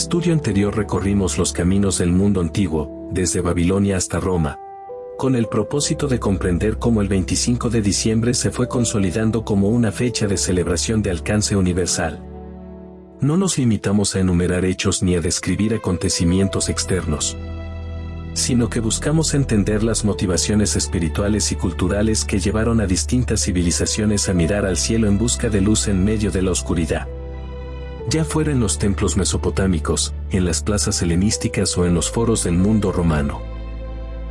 estudio anterior recorrimos los caminos del mundo antiguo, desde Babilonia hasta Roma, con el propósito de comprender cómo el 25 de diciembre se fue consolidando como una fecha de celebración de alcance universal. No nos limitamos a enumerar hechos ni a describir acontecimientos externos, sino que buscamos entender las motivaciones espirituales y culturales que llevaron a distintas civilizaciones a mirar al cielo en busca de luz en medio de la oscuridad. Ya fuera en los templos mesopotámicos, en las plazas helenísticas o en los foros del mundo romano.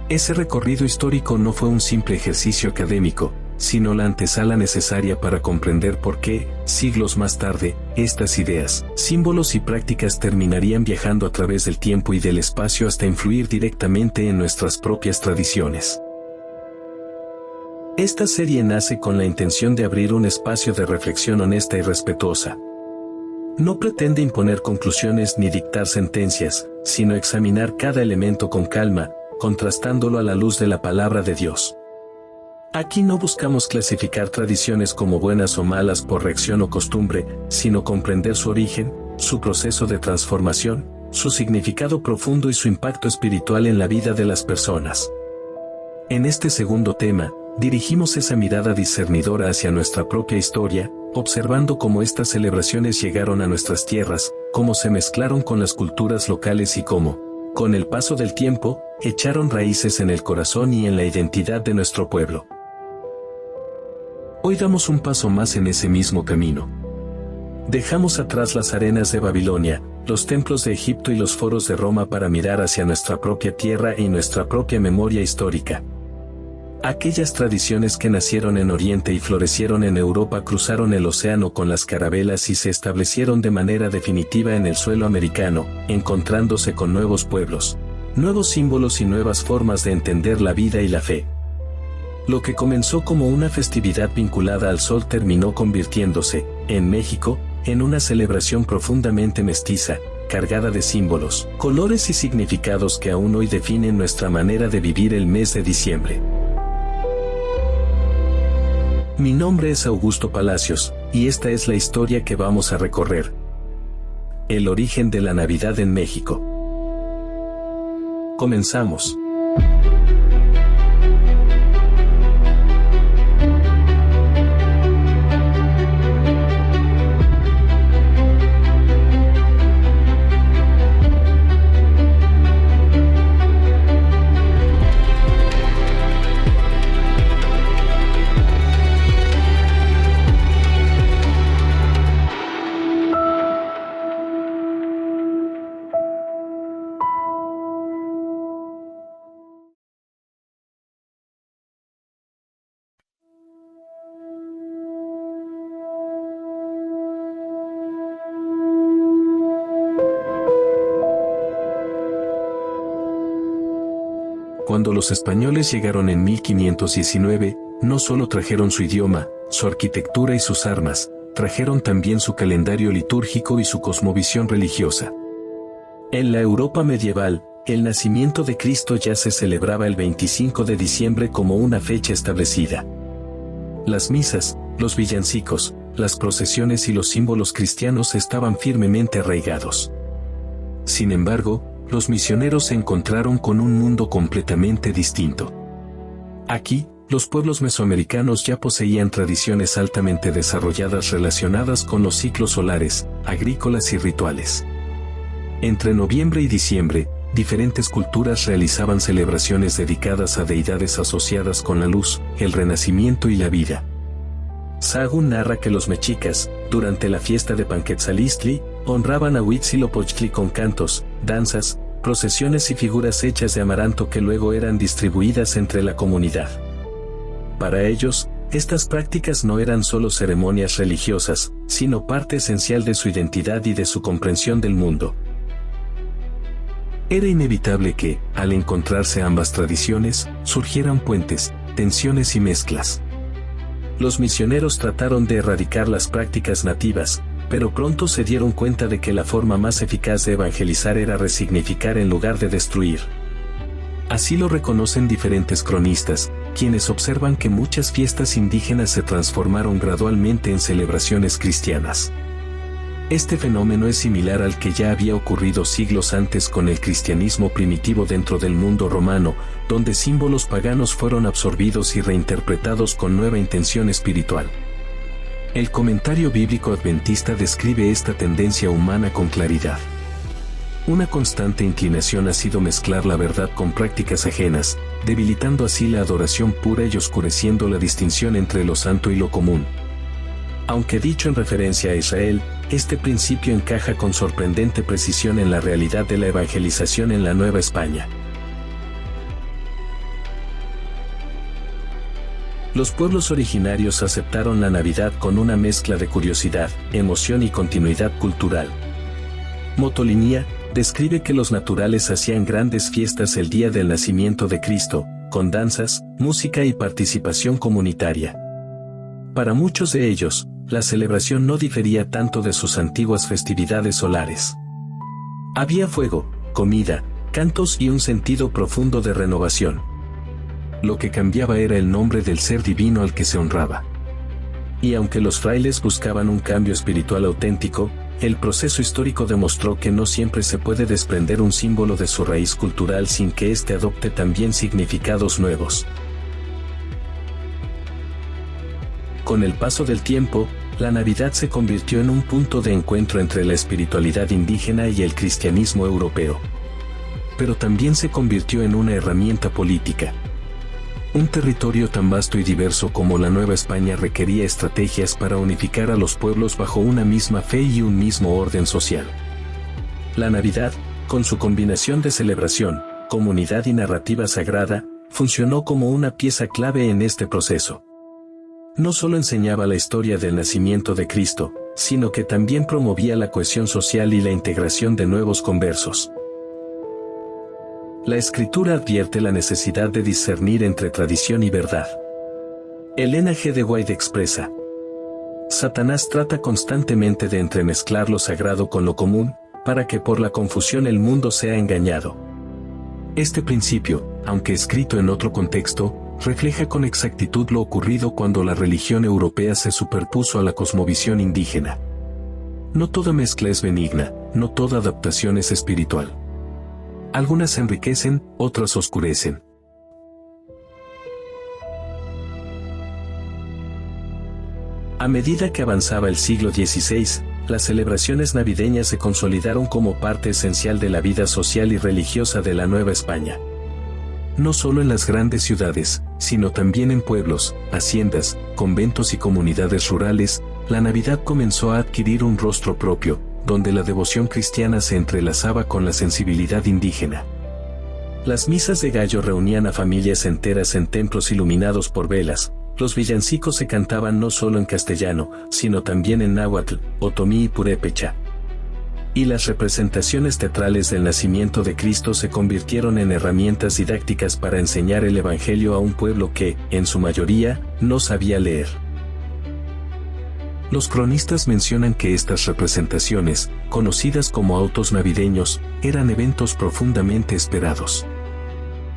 Ese recorrido histórico no fue un simple ejercicio académico, sino la antesala necesaria para comprender por qué, siglos más tarde, estas ideas, símbolos y prácticas terminarían viajando a través del tiempo y del espacio hasta influir directamente en nuestras propias tradiciones. Esta serie nace con la intención de abrir un espacio de reflexión honesta y respetuosa. No pretende imponer conclusiones ni dictar sentencias, sino examinar cada elemento con calma, contrastándolo a la luz de la palabra de Dios. Aquí no buscamos clasificar tradiciones como buenas o malas por reacción o costumbre, sino comprender su origen, su proceso de transformación, su significado profundo y su impacto espiritual en la vida de las personas. En este segundo tema, dirigimos esa mirada discernidora hacia nuestra propia historia, observando cómo estas celebraciones llegaron a nuestras tierras, cómo se mezclaron con las culturas locales y cómo, con el paso del tiempo, echaron raíces en el corazón y en la identidad de nuestro pueblo. Hoy damos un paso más en ese mismo camino. Dejamos atrás las arenas de Babilonia, los templos de Egipto y los foros de Roma para mirar hacia nuestra propia tierra y nuestra propia memoria histórica. Aquellas tradiciones que nacieron en Oriente y florecieron en Europa cruzaron el océano con las carabelas y se establecieron de manera definitiva en el suelo americano, encontrándose con nuevos pueblos, nuevos símbolos y nuevas formas de entender la vida y la fe. Lo que comenzó como una festividad vinculada al sol terminó convirtiéndose, en México, en una celebración profundamente mestiza, cargada de símbolos, colores y significados que aún hoy definen nuestra manera de vivir el mes de diciembre. Mi nombre es Augusto Palacios, y esta es la historia que vamos a recorrer. El origen de la Navidad en México. Comenzamos. Cuando los españoles llegaron en 1519, no solo trajeron su idioma, su arquitectura y sus armas, trajeron también su calendario litúrgico y su cosmovisión religiosa. En la Europa medieval, el nacimiento de Cristo ya se celebraba el 25 de diciembre como una fecha establecida. Las misas, los villancicos, las procesiones y los símbolos cristianos estaban firmemente arraigados. Sin embargo, los misioneros se encontraron con un mundo completamente distinto. Aquí, los pueblos mesoamericanos ya poseían tradiciones altamente desarrolladas relacionadas con los ciclos solares, agrícolas y rituales. Entre noviembre y diciembre, diferentes culturas realizaban celebraciones dedicadas a deidades asociadas con la luz, el renacimiento y la vida. Sahagún narra que los mexicas, durante la fiesta de Panquetzalistli, honraban a Huitzilopochtli con cantos, danzas, procesiones y figuras hechas de amaranto que luego eran distribuidas entre la comunidad. Para ellos, estas prácticas no eran solo ceremonias religiosas, sino parte esencial de su identidad y de su comprensión del mundo. Era inevitable que, al encontrarse ambas tradiciones, surgieran puentes, tensiones y mezclas. Los misioneros trataron de erradicar las prácticas nativas, pero pronto se dieron cuenta de que la forma más eficaz de evangelizar era resignificar en lugar de destruir. Así lo reconocen diferentes cronistas, quienes observan que muchas fiestas indígenas se transformaron gradualmente en celebraciones cristianas. Este fenómeno es similar al que ya había ocurrido siglos antes con el cristianismo primitivo dentro del mundo romano, donde símbolos paganos fueron absorbidos y reinterpretados con nueva intención espiritual. El comentario bíblico adventista describe esta tendencia humana con claridad. Una constante inclinación ha sido mezclar la verdad con prácticas ajenas, debilitando así la adoración pura y oscureciendo la distinción entre lo santo y lo común. Aunque dicho en referencia a Israel, este principio encaja con sorprendente precisión en la realidad de la evangelización en la Nueva España. Los pueblos originarios aceptaron la Navidad con una mezcla de curiosidad, emoción y continuidad cultural. Motolinía describe que los naturales hacían grandes fiestas el día del nacimiento de Cristo, con danzas, música y participación comunitaria. Para muchos de ellos, la celebración no difería tanto de sus antiguas festividades solares. Había fuego, comida, cantos y un sentido profundo de renovación. Lo que cambiaba era el nombre del ser divino al que se honraba. Y aunque los frailes buscaban un cambio espiritual auténtico, el proceso histórico demostró que no siempre se puede desprender un símbolo de su raíz cultural sin que éste adopte también significados nuevos. Con el paso del tiempo, la Navidad se convirtió en un punto de encuentro entre la espiritualidad indígena y el cristianismo europeo. Pero también se convirtió en una herramienta política. Un territorio tan vasto y diverso como la Nueva España requería estrategias para unificar a los pueblos bajo una misma fe y un mismo orden social. La Navidad, con su combinación de celebración, comunidad y narrativa sagrada, funcionó como una pieza clave en este proceso. No solo enseñaba la historia del nacimiento de Cristo, sino que también promovía la cohesión social y la integración de nuevos conversos. La Escritura advierte la necesidad de discernir entre tradición y verdad. Elena G. de White expresa: Satanás trata constantemente de entremezclar lo sagrado con lo común, para que por la confusión el mundo sea engañado. Este principio, aunque escrito en otro contexto, refleja con exactitud lo ocurrido cuando la religión europea se superpuso a la cosmovisión indígena. No toda mezcla es benigna, no toda adaptación es espiritual. Algunas enriquecen, otras oscurecen. A medida que avanzaba el siglo XVI, las celebraciones navideñas se consolidaron como parte esencial de la vida social y religiosa de la Nueva España. No solo en las grandes ciudades, sino también en pueblos, haciendas, conventos y comunidades rurales, la Navidad comenzó a adquirir un rostro propio, donde la devoción cristiana se entrelazaba con la sensibilidad indígena. Las misas de gallo reunían a familias enteras en templos iluminados por velas, los villancicos se cantaban no solo en castellano, sino también en náhuatl, otomí y purépecha. Y las representaciones teatrales del nacimiento de Cristo se convirtieron en herramientas didácticas para enseñar el Evangelio a un pueblo que, en su mayoría, no sabía leer. Los cronistas mencionan que estas representaciones, conocidas como autos navideños, eran eventos profundamente esperados.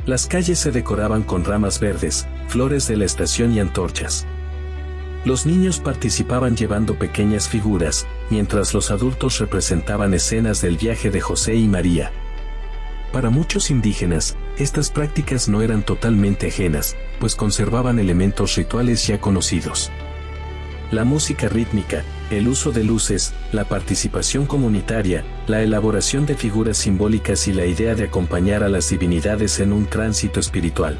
Las calles se decoraban con ramas verdes, flores de la estación y antorchas. Los niños participaban llevando pequeñas figuras, mientras los adultos representaban escenas del viaje de José y María. Para muchos indígenas, estas prácticas no eran totalmente ajenas, pues conservaban elementos rituales ya conocidos. La música rítmica, el uso de luces, la participación comunitaria, la elaboración de figuras simbólicas y la idea de acompañar a las divinidades en un tránsito espiritual.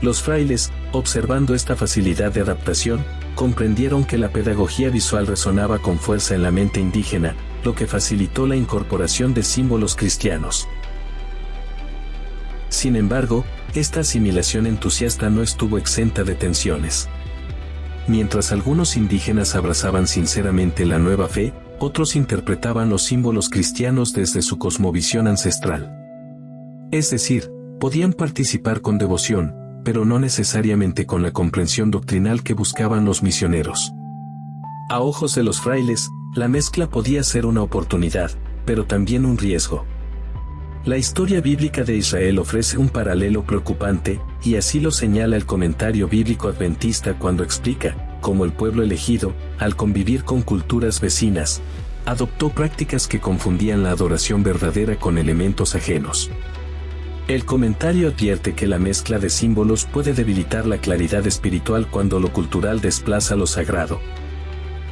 Los frailes, observando esta facilidad de adaptación, comprendieron que la pedagogía visual resonaba con fuerza en la mente indígena, lo que facilitó la incorporación de símbolos cristianos. Sin embargo, esta asimilación entusiasta no estuvo exenta de tensiones. Mientras algunos indígenas abrazaban sinceramente la nueva fe, otros interpretaban los símbolos cristianos desde su cosmovisión ancestral. Es decir, podían participar con devoción, pero no necesariamente con la comprensión doctrinal que buscaban los misioneros. A ojos de los frailes, la mezcla podía ser una oportunidad, pero también un riesgo. La historia bíblica de Israel ofrece un paralelo preocupante, y así lo señala el comentario bíblico adventista cuando explica cómo el pueblo elegido, al convivir con culturas vecinas, adoptó prácticas que confundían la adoración verdadera con elementos ajenos. El comentario advierte que la mezcla de símbolos puede debilitar la claridad espiritual cuando lo cultural desplaza lo sagrado.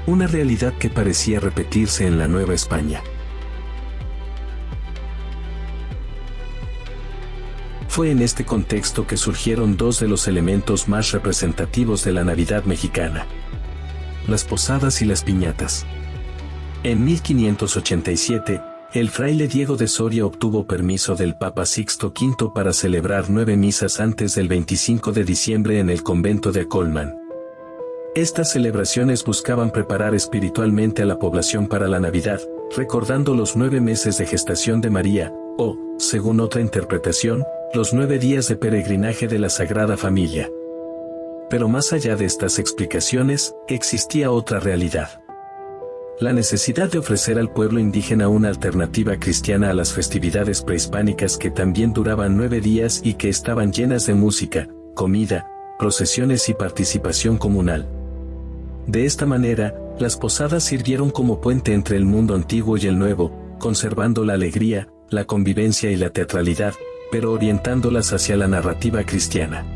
Una realidad que parecía repetirse en la Nueva España. Fue en este contexto que surgieron dos de los elementos más representativos de la Navidad mexicana: las posadas y las piñatas. En 1587, el fraile Diego de Soria obtuvo permiso del Papa Sixto V para celebrar 9 misas antes del 25 de diciembre en el convento de Acolman. Estas celebraciones buscaban preparar espiritualmente a la población para la Navidad, recordando los 9 meses de gestación de María, o, según otra interpretación, los 9 días de peregrinaje de la Sagrada Familia. Pero más allá de estas explicaciones, existía otra realidad. La necesidad de ofrecer al pueblo indígena una alternativa cristiana a las festividades prehispánicas que también duraban 9 días y que estaban llenas de música, comida, procesiones y participación comunal. De esta manera, las posadas sirvieron como puente entre el mundo antiguo y el nuevo, conservando la alegría, la convivencia y la teatralidad, pero orientándolas hacia la narrativa cristiana.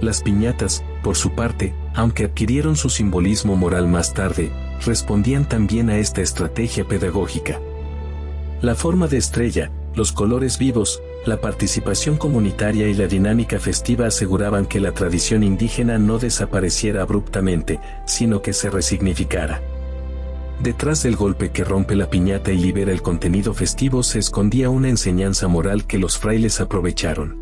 Las piñatas, por su parte, aunque adquirieron su simbolismo moral más tarde, respondían también a esta estrategia pedagógica. La forma de estrella, los colores vivos, la participación comunitaria y la dinámica festiva aseguraban que la tradición indígena no desapareciera abruptamente, sino que se resignificara. Detrás del golpe que rompe la piñata y libera el contenido festivo se escondía una enseñanza moral que los frailes aprovecharon.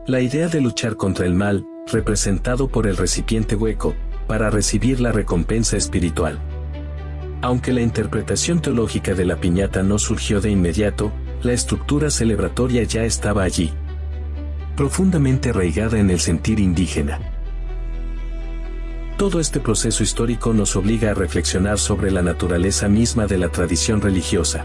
La idea de luchar contra el mal, representado por el recipiente hueco, para recibir la recompensa espiritual. Aunque la interpretación teológica de la piñata no surgió de inmediato, la estructura celebratoria ya estaba allí, profundamente arraigada en el sentir indígena. Todo este proceso histórico nos obliga a reflexionar sobre la naturaleza misma de la tradición religiosa.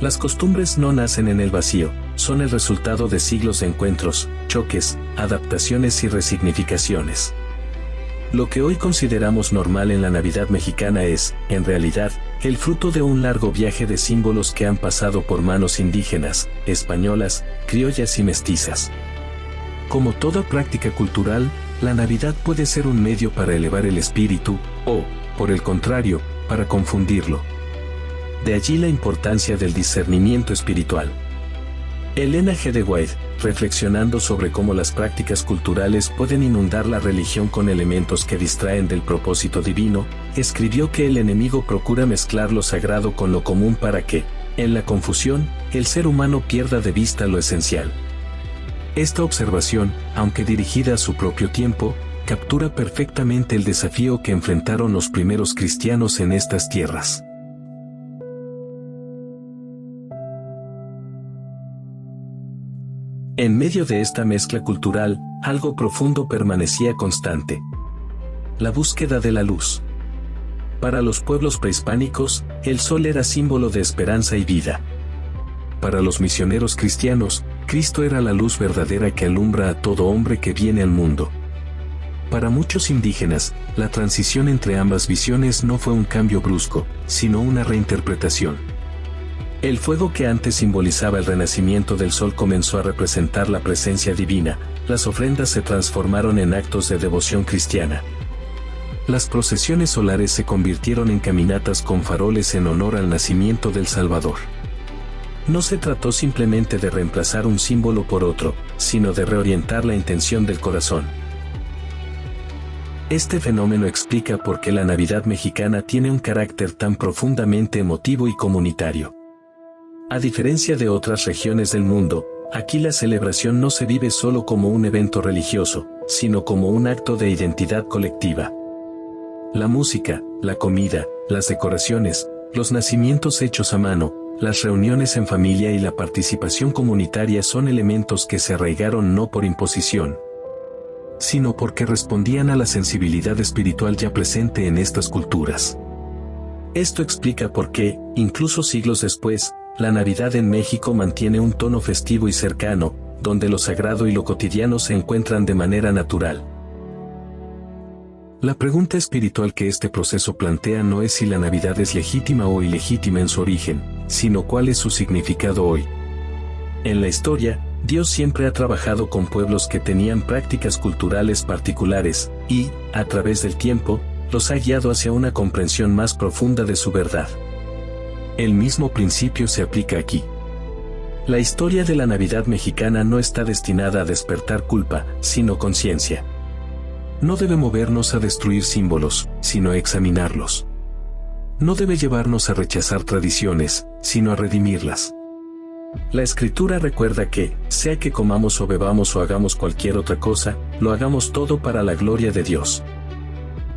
Las costumbres no nacen en el vacío, son el resultado de siglos de encuentros, choques, adaptaciones y resignificaciones. Lo que hoy consideramos normal en la Navidad mexicana es, en realidad, el fruto de un largo viaje de símbolos que han pasado por manos indígenas, españolas, criollas y mestizas. Como toda práctica cultural, la Navidad puede ser un medio para elevar el espíritu, o, por el contrario, para confundirlo. De allí la importancia del discernimiento espiritual. Elena G. de White, reflexionando sobre cómo las prácticas culturales pueden inundar la religión con elementos que distraen del propósito divino, escribió que el enemigo procura mezclar lo sagrado con lo común para que, en la confusión, el ser humano pierda de vista lo esencial. Esta observación, aunque dirigida a su propio tiempo, captura perfectamente el desafío que enfrentaron los primeros cristianos en estas tierras. En medio de esta mezcla cultural, algo profundo permanecía constante: la búsqueda de la luz. Para los pueblos prehispánicos, el sol era símbolo de esperanza y vida. Para los misioneros cristianos, Cristo era la luz verdadera que alumbra a todo hombre que viene al mundo. Para muchos indígenas, la transición entre ambas visiones no fue un cambio brusco, sino una reinterpretación. El fuego que antes simbolizaba el renacimiento del sol comenzó a representar la presencia divina, las ofrendas se transformaron en actos de devoción cristiana. Las procesiones solares se convirtieron en caminatas con faroles en honor al nacimiento del Salvador. No se trató simplemente de reemplazar un símbolo por otro, sino de reorientar la intención del corazón. Este fenómeno explica por qué la Navidad mexicana tiene un carácter tan profundamente emotivo y comunitario. A diferencia de otras regiones del mundo, aquí la celebración no se vive solo como un evento religioso, sino como un acto de identidad colectiva. La música, la comida, las decoraciones, los nacimientos hechos a mano, las reuniones en familia y la participación comunitaria son elementos que se arraigaron no por imposición, sino porque respondían a la sensibilidad espiritual ya presente en estas culturas. Esto explica por qué, incluso siglos después, la Navidad en México mantiene un tono festivo y cercano, donde lo sagrado y lo cotidiano se encuentran de manera natural. La pregunta espiritual que este proceso plantea no es si la Navidad es legítima o ilegítima en su origen, sino cuál es su significado hoy. En la historia, Dios siempre ha trabajado con pueblos que tenían prácticas culturales particulares, y, a través del tiempo, los ha guiado hacia una comprensión más profunda de su verdad. El mismo principio se aplica aquí. La historia de la Navidad mexicana no está destinada a despertar culpa, sino conciencia. No debe movernos a destruir símbolos, sino a examinarlos. No debe llevarnos a rechazar tradiciones, sino a redimirlas. La Escritura recuerda que, sea que comamos o bebamos o hagamos cualquier otra cosa, lo hagamos todo para la gloria de Dios.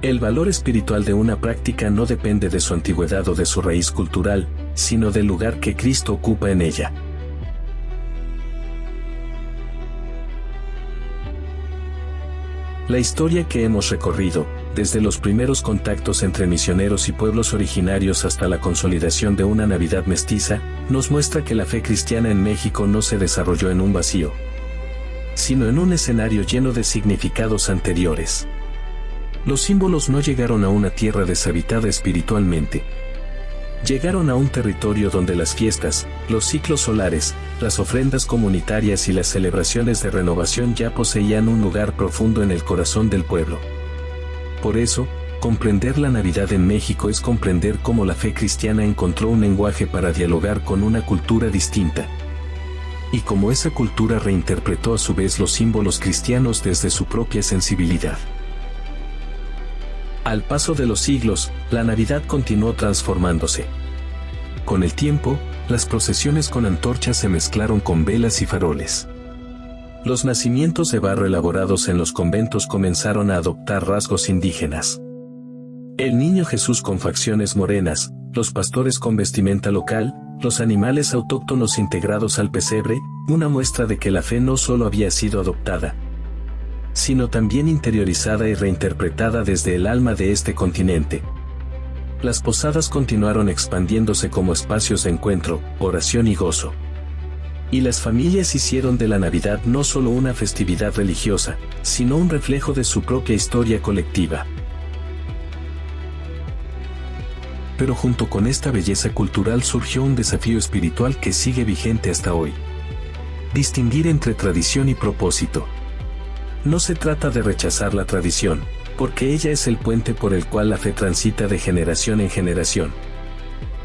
El valor espiritual de una práctica no depende de su antigüedad o de su raíz cultural, sino del lugar que Cristo ocupa en ella. La historia que hemos recorrido, desde los primeros contactos entre misioneros y pueblos originarios hasta la consolidación de una Navidad mestiza, nos muestra que la fe cristiana en México no se desarrolló en un vacío, sino en un escenario lleno de significados anteriores. Los símbolos no llegaron a una tierra deshabitada espiritualmente. Llegaron a un territorio donde las fiestas, los ciclos solares, las ofrendas comunitarias y las celebraciones de renovación ya poseían un lugar profundo en el corazón del pueblo. Por eso, comprender la Navidad en México es comprender cómo la fe cristiana encontró un lenguaje para dialogar con una cultura distinta. Y cómo esa cultura reinterpretó a su vez los símbolos cristianos desde su propia sensibilidad. Al paso de los siglos, la Navidad continuó transformándose. Con el tiempo, las procesiones con antorchas se mezclaron con velas y faroles. Los nacimientos de barro elaborados en los conventos comenzaron a adoptar rasgos indígenas. El niño Jesús con facciones morenas, los pastores con vestimenta local, los animales autóctonos integrados al pesebre, una muestra de que la fe no solo había sido adoptada, sino también interiorizada y reinterpretada desde el alma de este continente. Las posadas continuaron expandiéndose como espacios de encuentro, oración y gozo. Y las familias hicieron de la Navidad no solo una festividad religiosa, sino un reflejo de su propia historia colectiva. Pero junto con esta belleza cultural surgió un desafío espiritual que sigue vigente hasta hoy. Distinguir entre tradición y propósito. No se trata de rechazar la tradición, porque ella es el puente por el cual la fe transita de generación en generación.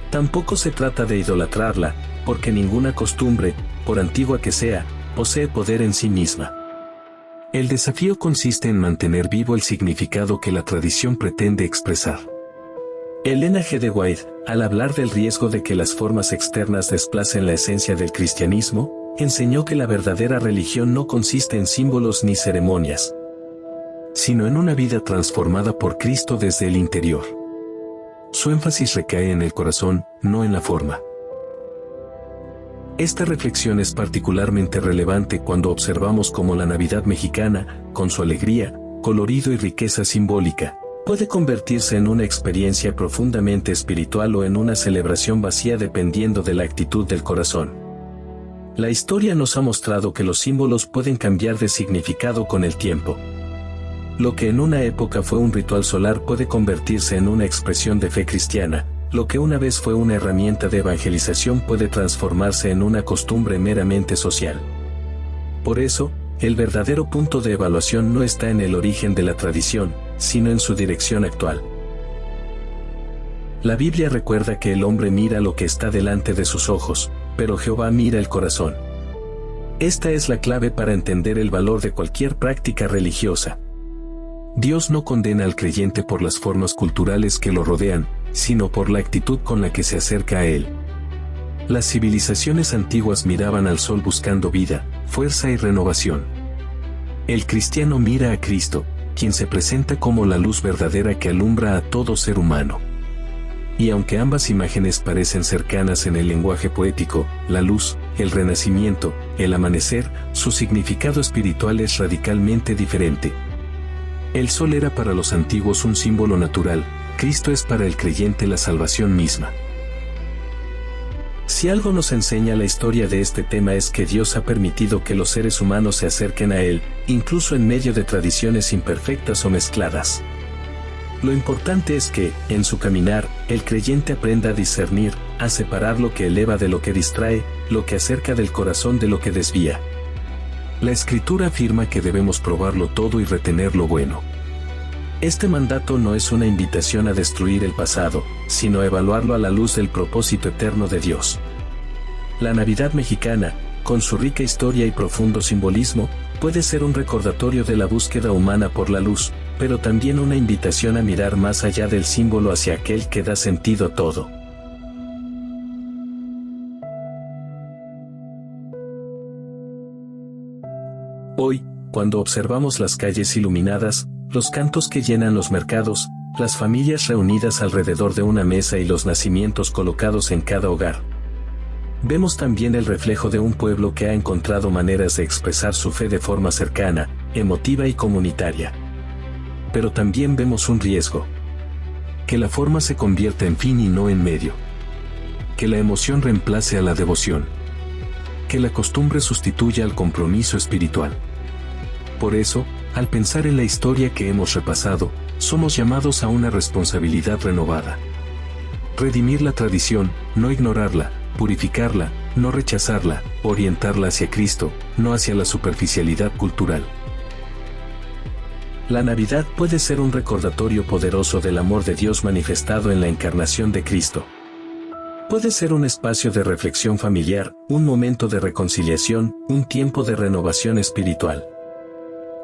Tampoco se trata de idolatrarla, porque ninguna costumbre, por antigua que sea, posee poder en sí misma. El desafío consiste en mantener vivo el significado que la tradición pretende expresar. Elena G. de White, al hablar del riesgo de que las formas externas desplacen la esencia del cristianismo, enseñó que la verdadera religión no consiste en símbolos ni ceremonias, sino en una vida transformada por Cristo desde el interior. Su énfasis recae en el corazón, no en la forma. Esta reflexión es particularmente relevante cuando observamos cómo la Navidad mexicana, con su alegría, colorido y riqueza simbólica, puede convertirse en una experiencia profundamente espiritual o en una celebración vacía dependiendo de la actitud del corazón. La historia nos ha mostrado que los símbolos pueden cambiar de significado con el tiempo. Lo que en una época fue un ritual solar puede convertirse en una expresión de fe cristiana. Lo que una vez fue una herramienta de evangelización puede transformarse en una costumbre meramente social. Por eso, el verdadero punto de evaluación no está en el origen de la tradición, sino en su dirección actual. La Biblia recuerda que el hombre mira lo que está delante de sus ojos, pero Jehová mira el corazón. Esta es la clave para entender el valor de cualquier práctica religiosa. Dios no condena al creyente por las formas culturales que lo rodean, sino por la actitud con la que se acerca a Él. Las civilizaciones antiguas miraban al sol buscando vida, fuerza y renovación. El cristiano mira a Cristo, quien se presenta como la luz verdadera que alumbra a todo ser humano. Y aunque ambas imágenes parecen cercanas en el lenguaje poético, la luz, el renacimiento, el amanecer, su significado espiritual es radicalmente diferente. El sol era para los antiguos un símbolo natural, Cristo es para el creyente la salvación misma. Si algo nos enseña la historia de este tema es que Dios ha permitido que los seres humanos se acerquen a Él, incluso en medio de tradiciones imperfectas o mezcladas. Lo importante es que, en su caminar, el creyente aprenda a discernir, a separar lo que eleva de lo que distrae, lo que acerca del corazón de lo que desvía. La Escritura afirma que debemos probarlo todo y retener lo bueno. Este mandato no es una invitación a destruir el pasado, sino a evaluarlo a la luz del propósito eterno de Dios. La Navidad mexicana, con su rica historia y profundo simbolismo, puede ser un recordatorio de la búsqueda humana por la luz, pero también una invitación a mirar más allá del símbolo hacia aquel que da sentido a todo. Hoy, cuando observamos las calles iluminadas, los cantos que llenan los mercados, las familias reunidas alrededor de una mesa y los nacimientos colocados en cada hogar, vemos también el reflejo de un pueblo que ha encontrado maneras de expresar su fe de forma cercana, emotiva y comunitaria. Pero también vemos un riesgo. Que la forma se convierta en fin y no en medio. Que la emoción reemplace a la devoción. Que la costumbre sustituya al compromiso espiritual. Por eso, al pensar en la historia que hemos repasado, somos llamados a una responsabilidad renovada. Redimir la tradición, no ignorarla, purificarla, no rechazarla, orientarla hacia Cristo, no hacia la superficialidad cultural. La Navidad puede ser un recordatorio poderoso del amor de Dios manifestado en la encarnación de Cristo. Puede ser un espacio de reflexión familiar, un momento de reconciliación, un tiempo de renovación espiritual.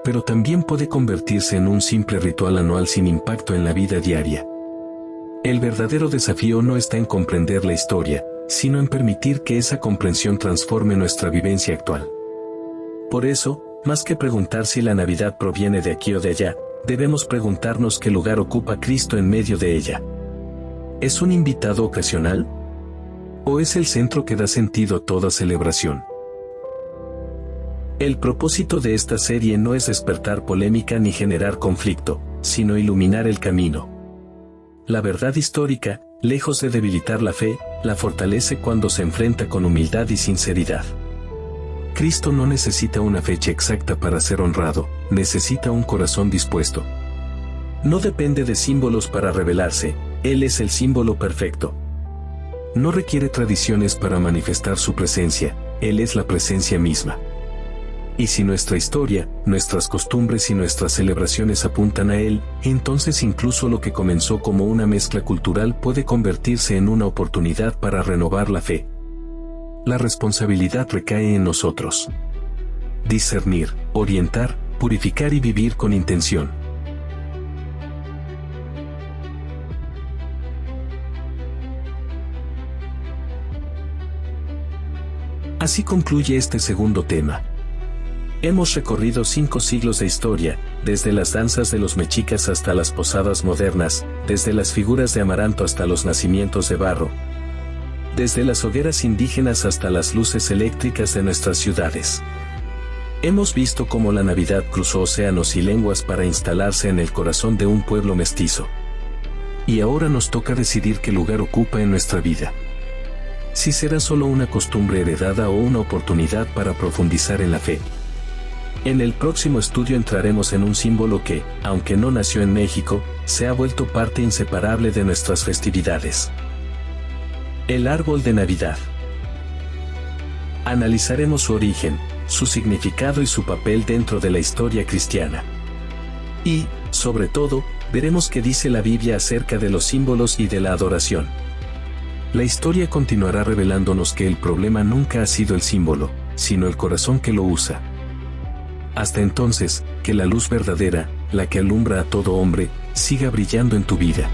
Pero también puede convertirse en un simple ritual anual sin impacto en la vida diaria. El verdadero desafío no está en comprender la historia, sino en permitir que esa comprensión transforme nuestra vivencia actual. Por eso, más que preguntar si la Navidad proviene de aquí o de allá, debemos preguntarnos qué lugar ocupa Cristo en medio de ella. ¿Es un invitado ocasional? ¿O es el centro que da sentido a toda celebración? El propósito de esta serie no es despertar polémica ni generar conflicto, sino iluminar el camino. La verdad histórica, lejos de debilitar la fe, la fortalece cuando se enfrenta con humildad y sinceridad. Cristo no necesita una fecha exacta para ser honrado, necesita un corazón dispuesto. No depende de símbolos para revelarse, Él es el símbolo perfecto. No requiere tradiciones para manifestar su presencia, Él es la presencia misma. Y si nuestra historia, nuestras costumbres y nuestras celebraciones apuntan a Él, entonces incluso lo que comenzó como una mezcla cultural puede convertirse en una oportunidad para renovar la fe. La responsabilidad recae en nosotros. Discernir, orientar, purificar y vivir con intención. Así concluye este segundo tema. Hemos recorrido 5 siglos de historia, desde las danzas de los mexicas hasta las posadas modernas, desde las figuras de amaranto hasta los nacimientos de barro, desde las hogueras indígenas hasta las luces eléctricas de nuestras ciudades. Hemos visto cómo la Navidad cruzó océanos y lenguas para instalarse en el corazón de un pueblo mestizo. Y ahora nos toca decidir qué lugar ocupa en nuestra vida. Si será solo una costumbre heredada o una oportunidad para profundizar en la fe. En el próximo estudio entraremos en un símbolo que, aunque no nació en México, se ha vuelto parte inseparable de nuestras festividades. El árbol de Navidad. Analizaremos su origen, su significado y su papel dentro de la historia cristiana. Y, sobre todo, veremos qué dice la Biblia acerca de los símbolos y de la adoración. La historia continuará revelándonos que el problema nunca ha sido el símbolo, sino el corazón que lo usa. Hasta entonces, que la luz verdadera, la que alumbra a todo hombre, siga brillando en tu vida.